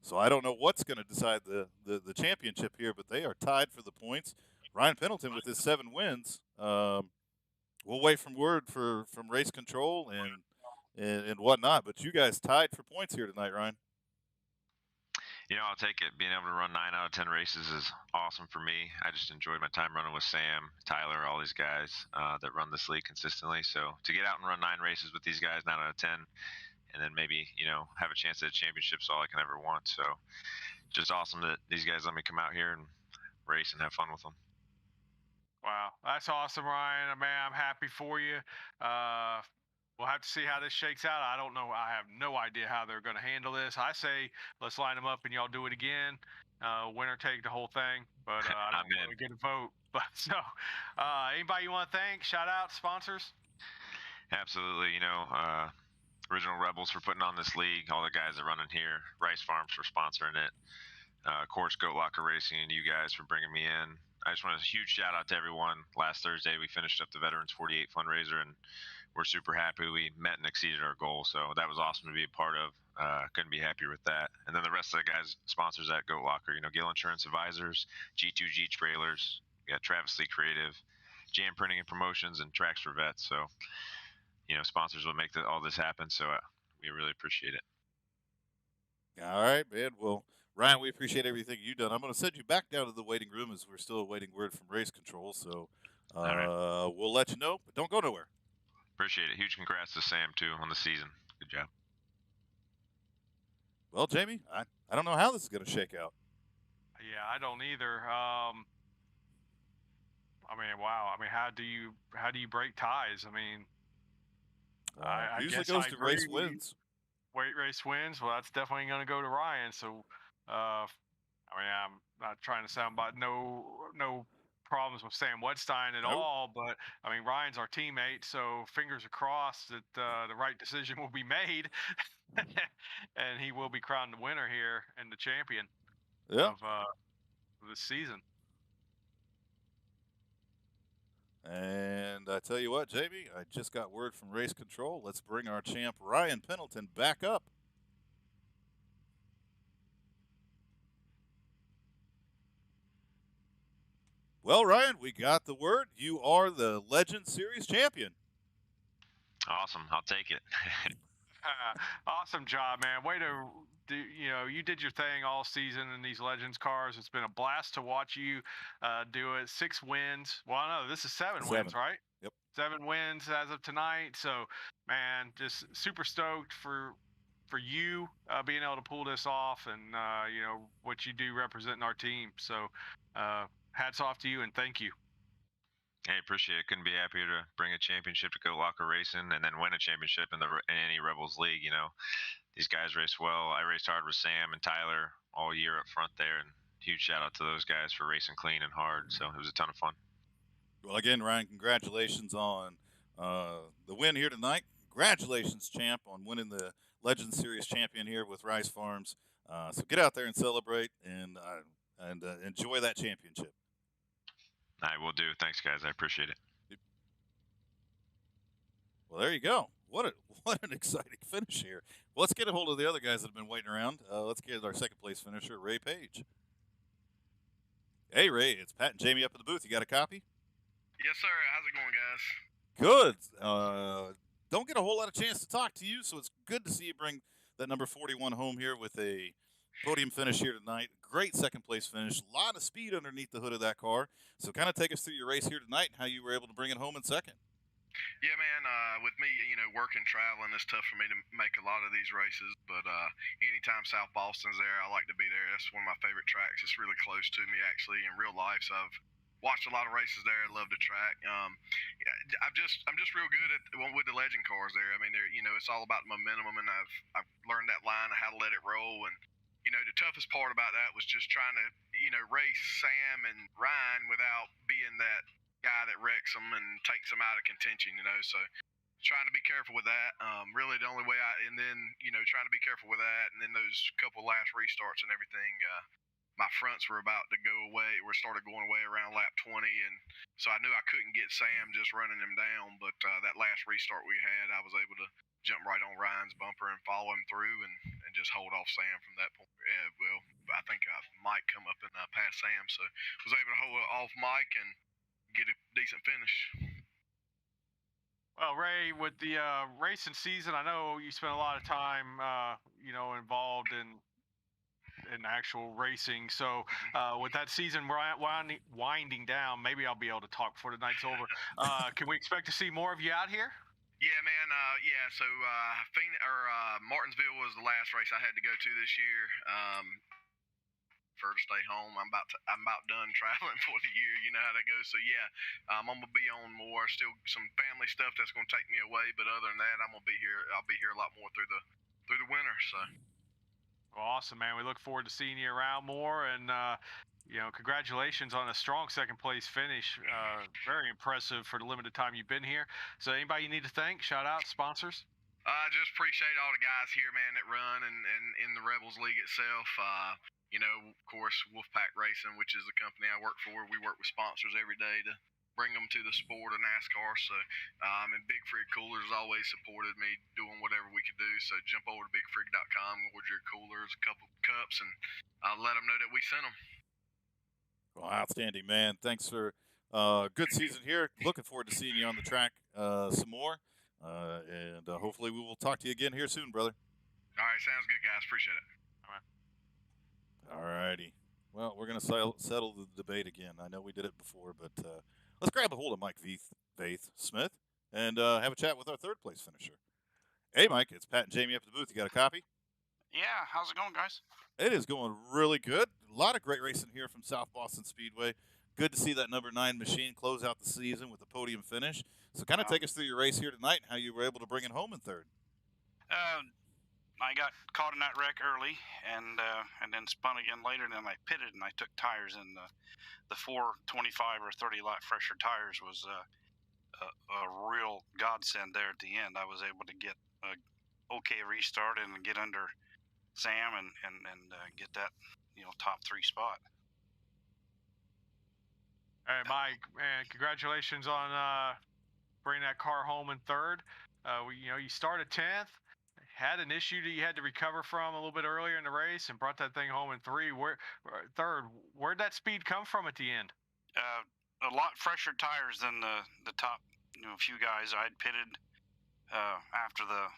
So I don't know what's going to decide the championship here, but they are tied for the points. Ryan Pendleton with his 7 wins. We'll wait from word from race control and whatnot. But you guys tied for points here tonight, Ryan. I'll take it. Being able to run 9 out of 10 races is awesome for me. I just enjoyed my time running with Sam, Tyler, all these guys that run this league consistently. So to get out and run 9 races with these guys, 9 out of 10, and then maybe have a chance at a championship is all I can ever want. So just awesome that these guys let me come out here and race and have fun with them. Wow, that's awesome, Ryan. Man, I'm happy for you. We'll have to see how this shakes out. I don't know. I have no idea how they're going to handle this. I say let's line them up and y'all do it again. Winner take the whole thing. But I don't really get a vote. But so, anybody you want to thank? Shout out sponsors. Absolutely. Original Rebels for putting on this league. All the guys that run in here. Rice Farms for sponsoring it. Of course, Goat Locker Racing and you guys for bringing me in. I just want a huge shout out to everyone. Last Thursday, we finished up the Veterans 48 fundraiser, and we're super happy. We met and exceeded our goal, so that was awesome to be a part of. Couldn't be happier with that. And then the rest of the guys, sponsors at Goat Locker, Gill Insurance Advisors, G2G Trailers, we got Travis Lee Creative, Jam Printing and Promotions, and Tracks for Vets. So, sponsors will make all this happen, so we really appreciate it. All right, man. Well, Ryan, we appreciate everything you've done. I'm going to send you back down to the waiting room as we're still awaiting word from race control. So we'll let you know, but don't go nowhere. Appreciate it. Huge congrats to Sam, too, on the season. Good job. Well, Jamie, I don't know how this is going to shake out. Yeah, I don't either. I mean, wow. I mean, how do you break ties? I mean, I usually guess goes to race wins. Race wins. Well, that's definitely going to go to Ryan. So, I mean, I'm not trying to sound about no problems with Sam Wedstein at all, but I mean, Ryan's our teammate, so fingers are crossed that the right decision will be made, and he will be crowned the winner here and the champion of this season. And I tell you what, Jamie, I just got word from race control. Let's bring our champ Ryan Pendleton back up. Well, Ryan, we got the word. You are the Legend Series champion. Awesome. I'll take it. Awesome job, man. Way to do, you did your thing all season in these Legends cars. It's been a blast to watch you do it. 6 wins. Well, no, this is 7 wins, right? Yep. 7 wins as of tonight. So, man, just super stoked for you being able to pull this off, and what you do representing our team. So, hats off to you and thank you. Hey, appreciate it. Couldn't be happier to bring a championship to Goat Locker Racing and then win a championship in any Rebels League. These guys race well. I raced hard with Sam and Tyler all year up front there, and huge shout out to those guys for racing clean and hard. So it was a ton of fun. Well, again, Ryan, congratulations on the win here tonight. Congratulations, champ, on winning the Legend Series champion here with Rice Farms. So get out there and celebrate and enjoy that championship. I will do. Thanks, guys. I appreciate it. Well, there you go. What an exciting finish here. Well, let's get a hold of the other guys that have been waiting around. Let's get our second place finisher, Ray Page. Hey, Ray, it's Pat and Jamie up in the booth. You got a copy? Yes, sir. How's it going, guys? Good. Don't get a whole lot of chance to talk to you, so it's good to see you bring that number 41 home here with a podium finish here tonight. Great second place finish. A lot of speed underneath the hood of that car. So kind of take us through your race here tonight and how you were able to bring it home in second. Yeah, man. With me, working, traveling, it's tough for me to make a lot of these races. But anytime South Boston's there, I like to be there. That's one of my favorite tracks. It's really close to me, actually, in real life. So I've watched a lot of races there. I love the track. I'm just real good with the legend cars there. I mean, it's all about momentum, and I've learned that line of how to let it roll. And the toughest part about that was just trying to race Sam and Ryan without being that guy that wrecks them and takes them out of contention. So trying to be careful with that. Really, the only way trying to be careful with that, and then those couple last restarts and everything. My fronts were about to go away. We started going away around lap 20, and so I knew I couldn't get Sam just running him down. But that last restart we had, I was able to jump right on Ryan's bumper and follow him through, and just hold off Sam from that point. Well, I think I might come up and pass Sam, so was able to hold off Mike and get a decent finish. Well, Ray, with the racing season, I know you spent a lot of time, involved in in actual racing. So with that season winding down, maybe I'll be able to talk before the night's over. Can we expect to see more of you out here? Yeah, man. Yeah. So Martinsville was the last race I had to go to this year. For to stay home, I'm about done traveling for the year. You know how that goes. So yeah, I'm gonna be on more. Still some family stuff that's gonna take me away, but other than that, I'm gonna be here. I'll be here a lot more through the winter. So. Well, awesome, man. We look forward to seeing you around more, and congratulations on a strong second place finish. Very impressive for the limited time you've been here. So, anybody you need to thank? Shout out sponsors. I just appreciate all the guys here, man, that run and in the Rebels League itself. Of course, Wolfpack Racing, which is the company I work for. We work with sponsors every day to bring them to the sport of NASCAR. So, and Big Frig Coolers always supported me doing whatever we could do. So jump over to bigfrig.com, order your coolers, a couple cups, and let them know that we sent them. Well, outstanding, man. Thanks for good season here. Looking forward to seeing you on the track some more. And hopefully we will talk to you again here soon, brother. All right, sounds good, guys. Appreciate it. All righty. Well, we're going to settle the debate again. I know we did it before, but let's grab a hold of Mike Faith Smith and have a chat with our third place finisher. Hey, Mike, it's Pat and Jamie up at the booth. You got a copy? Yeah, how's it going, guys? It is going really good. A lot of great racing here from South Boston Speedway. Good to see that number 9 machine close out the season with a podium finish. So kind of take us through your race here tonight and how you were able to bring it home in third. I got caught in that wreck early and then spun again later, and then I pitted and I took tires, and the 425 or 30 lot fresher tires was a real godsend there at the end. I was able to get a okay restart and get under Sam and get that top 3 spot. All right, Mike, man, congratulations on bringing that car home in third. You started 10th. Had an issue that you had to recover from a little bit earlier in the race and brought that thing home in third. Where'd that speed come from at the end? A lot fresher tires than the top few guys. I'd pitted after the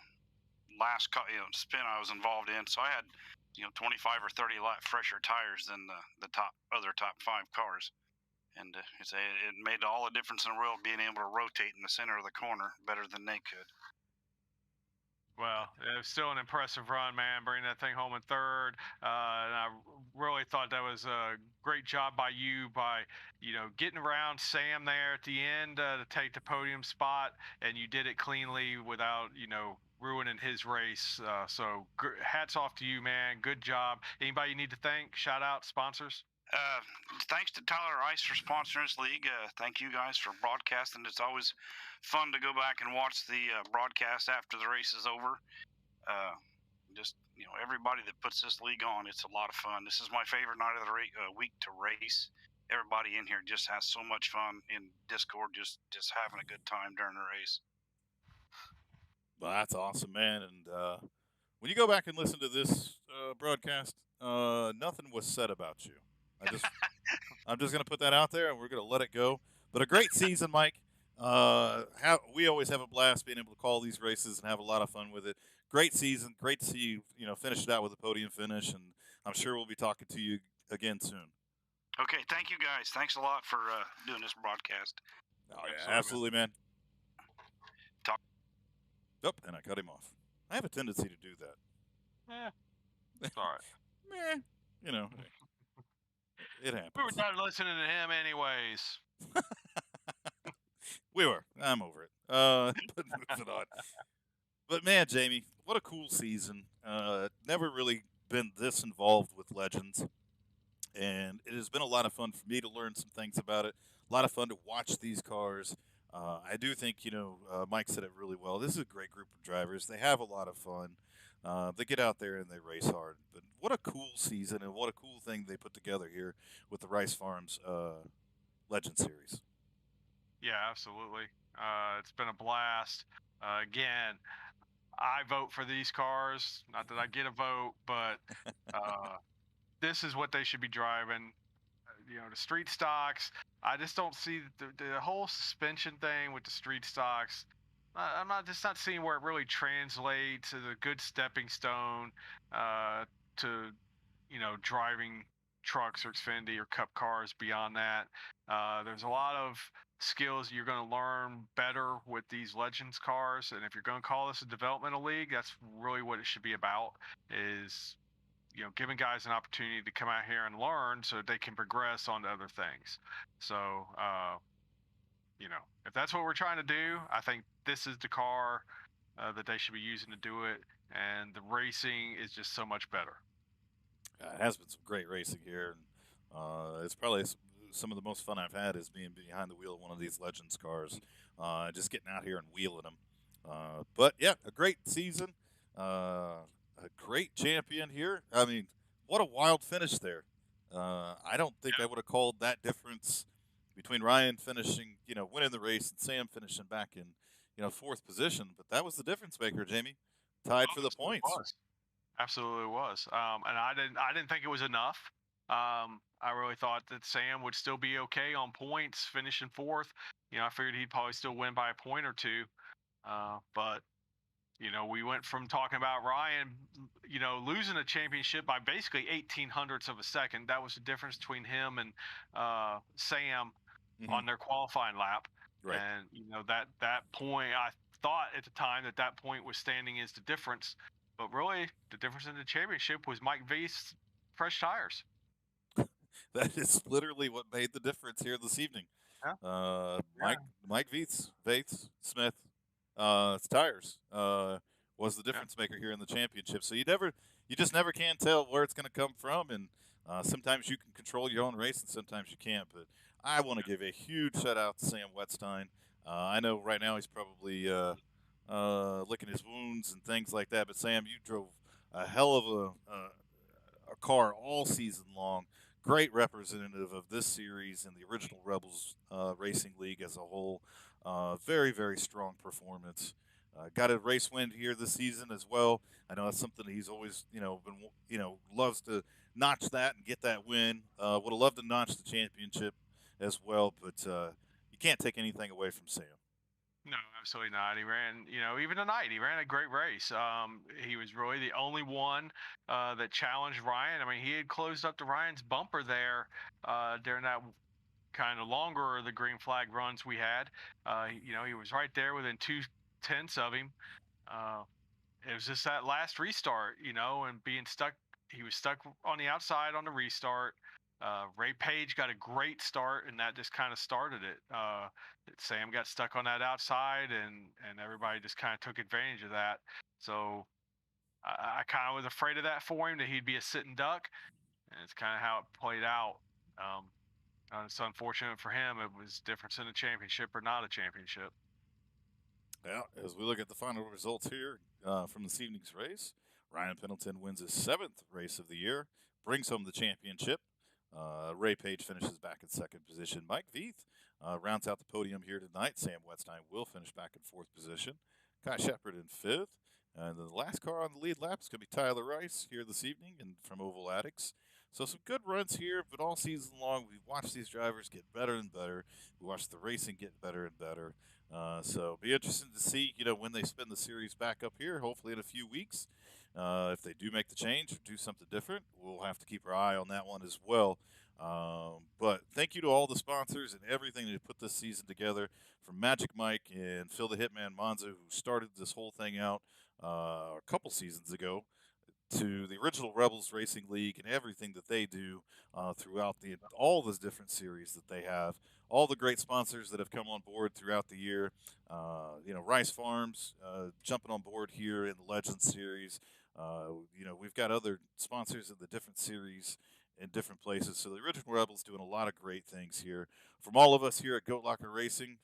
last spin I was involved in, so I had 25 or 30 lot fresher tires than the other top 5 cars, and it made all the difference in the world being able to rotate in the center of the corner better than they could. Well, it was still an impressive run, man, bringing that thing home in third. And I really thought that was a great job by you by, getting around Sam there at the end to take the podium spot, and you did it cleanly without, ruining his race. So hats off to you, man. Good job. Anybody you need to thank? Shout out sponsors. Thanks to Tyler Rice for sponsoring this league. Thank you guys for broadcasting. It's always fun to go back and watch the broadcast after the race is over. Everybody that puts this league on, it's a lot of fun. This is my favorite night of the week to race. Everybody in here just has so much fun in Discord, just having a good time during the race. Well, that's awesome, man. And when you go back and listen to this broadcast, nothing was said about you. I'm just going to put that out there, and we're going to let it go. But a great season, Mike. We always have a blast being able to call these races and have a lot of fun with it. Great season. Great to see you, finish it out with a podium finish, and I'm sure we'll be talking to you again soon. Okay, thank you, guys. Thanks a lot for doing this broadcast. Oh, yeah, absolutely, man. Talk. Oh, and I cut him off. I have a tendency to do that. It's all right. It happens. We were done listening to him anyways. We were. I'm over it. But moving on. But man, Jamie, what a cool season. Never really been this involved with Legends. And it has been a lot of fun for me to learn some things about it. A lot of fun to watch these cars. I do think, Mike said it really well. This is a great group of drivers. They have a lot of fun. They get out there and they race hard. But what a cool season and what a cool thing they put together here with the Rice Farms Legend Series. Yeah, absolutely. It's been a blast. Again, I vote for these cars. Not that I get a vote, but this is what they should be driving. The street stocks. I just don't see the whole suspension thing with the street stocks. I'm not seeing where it really translates as a good stepping stone to driving trucks or Xfinity or Cup cars beyond that. There's a lot of skills you're going to learn better with these Legends cars, and if you're going to call this a developmental league, that's really what it should be about. Is giving guys an opportunity to come out here and learn so they can progress on to other things. So, if that's what we're trying to do, I think this is the car that they should be using to do it. And the racing is just so much better. It has been some great racing here. And, it's probably some of the most fun I've had is being behind the wheel of one of these Legends cars, just getting out here and wheeling them. But yeah, a great season, a great champion here. I mean, what a wild finish there. I don't think I would have called that difference between Ryan finishing, winning the race and Sam finishing back in, fourth position. But that was the difference maker, Jamie. Tied for the points. Was. Absolutely was. And I didn't think it was enough. I really thought that Sam would still be okay on points, finishing fourth. I figured he'd probably still win by a point or two. But we went from talking about Ryan, losing a championship by basically 1800ths of a second. That was the difference between him and Sam on their qualifying lap. Right. And that point, I thought at the time that point was standing as the difference. But really, the difference in the championship was Mike V's fresh tires. That is literally what made the difference here this evening. Yeah. Mike Vates Smith, it's tires was the difference maker here in the championship. So you just never can tell where it's going to come from, and sometimes you can control your own race, and sometimes you can't. But I want to give a huge shout out to Sam Wetstein. I know right now he's probably licking his wounds and things like that. But Sam, you drove a hell of a car all season long. Great representative of this series and the original Rebels Racing League as a whole. Very, very strong performance. Got a race win here this season as well. I know that's something he's always, been, loves to notch that and get that win. Would have loved to notch the championship as well, but you can't take anything away from Sam. No, absolutely not. He ran, even tonight, he ran a great race. He was really the only one that challenged Ryan. I mean, he had closed up to Ryan's bumper there during that kind of longer of the green flag runs we had. He was right there within 2/10 of him. It was just that last restart, and being stuck. He was stuck on the outside on the restart. Ray Page got a great start, and that just kind of started it. Sam got stuck on that outside, and everybody just kind of took advantage of that. So I kind of was afraid of that for him, that he'd be a sitting duck, and it's kind of how it played out. It's unfortunate for him. It was difference in a championship or not a championship. Yeah, as we look at the final results here from this evening's race, Ryan Pendleton wins his 7th race of the year, brings home the championship. Ray Page finishes back in 2nd position. Mike Veith rounds out the podium here tonight. Sam Wetstein will finish back in 4th position. Kai Shepard in 5th. And the last car on the lead lap is going to be Tyler Rice here this evening and from Oval Addicts. So some good runs here, but all season long we've watched these drivers get better and better. We watched the racing get better and better. So be interesting to see, when they spin the series back up here, hopefully in a few weeks. If they do make the change or do something different, we'll have to keep our eye on that one as well. But thank you to all the sponsors and everything that put this season together, from Magic Mike and Phil the Hitman Monza, who started this whole thing out a couple seasons ago, to the original Rebels Racing League and everything that they do throughout all the different series that they have. All the great sponsors that have come on board throughout the year. Rice Farms jumping on board here in the Legends series. We've got other sponsors in the different series in different places. So the original Rebels doing a lot of great things here. From all of us here at Goat Locker Racing,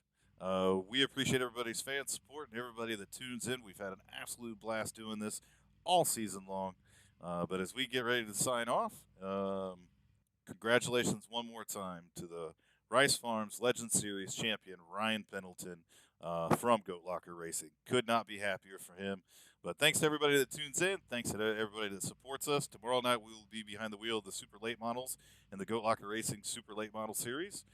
we appreciate everybody's fan support and everybody that tunes in. We've had an absolute blast doing this all season long. But as we get ready to sign off, congratulations one more time to the Rice Farms Legend Series champion, Ryan Pendleton, from Goat Locker Racing. Could not be happier for him. But thanks to everybody that tunes in. Thanks to everybody that supports us. Tomorrow night we will be behind the wheel of the Super Late Models in the Goat Locker Racing Super Late Model Series.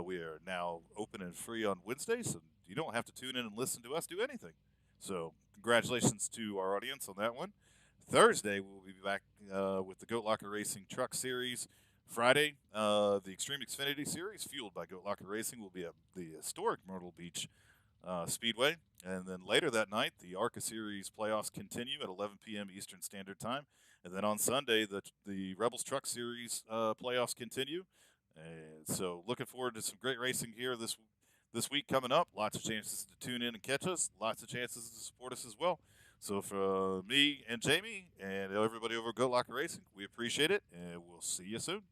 We are now open and free on Wednesdays, so you don't have to tune in and listen to us do anything. So congratulations to our audience on that one. Thursday, we'll be back with the Goat Locker Racing Truck Series. Friday, the Extreme Xfinity Series, fueled by Goat Locker Racing, will be at the historic Myrtle Beach Speedway. And then later that night, the ARCA Series playoffs continue at 11 p.m. Eastern Standard Time. And then on Sunday, the Rebels Truck Series playoffs continue. And so looking forward to some great racing here this week coming up. Lots of chances to tune in and catch us. Lots of chances to support us as well. So for me and Jamie and everybody over at Goat Locker Racing, we appreciate it, and we'll see you soon.